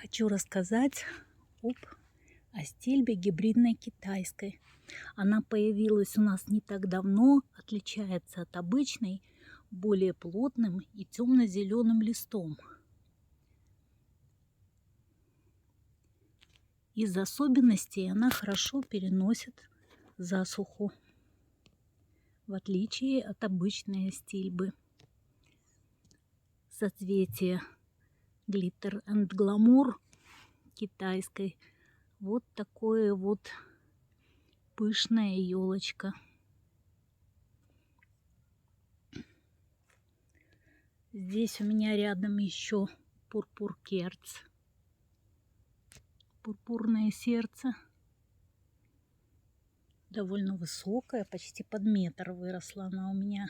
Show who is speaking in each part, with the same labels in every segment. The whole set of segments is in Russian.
Speaker 1: Хочу рассказать об астильбе гибридной китайской. Она появилась у нас не так давно, отличается от обычной более плотным и темно-зеленым листом. Из особенностей она хорошо переносит засуху, в отличие от обычной астильбы. Соцветие Glitter and Glamour китайской. Вот такое вот пышная елочка. Здесь у меня рядом еще пурпур-керц. Пурпурное сердце. Довольно высокая, почти под метр выросла она у меня.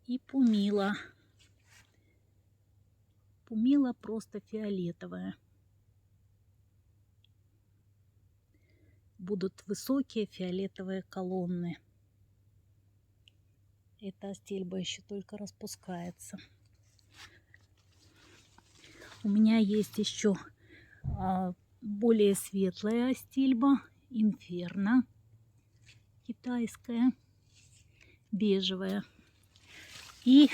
Speaker 1: И пумила. Пумила просто фиолетовая. Будут высокие фиолетовые колонны. Эта астильба еще только распускается. У меня есть еще более светлая астильба, инферно китайская, бежевая и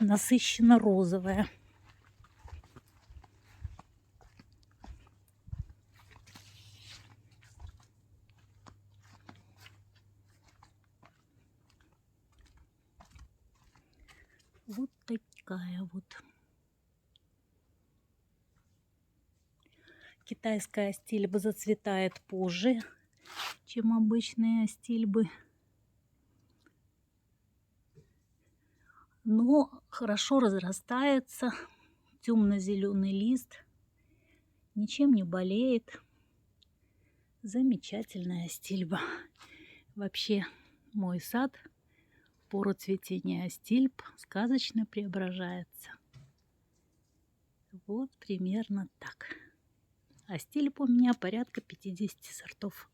Speaker 1: насыщенно розовая. Вот такая вот. Китайская астильба зацветает позже, чем обычные астильбы. Но хорошо разрастается. Темно-зеленый лист. Ничем не болеет. Замечательная астильба. Вообще мой сад в пору цветения астильб сказочно преображается. Вот примерно так. Астильб у меня порядка 50 сортов.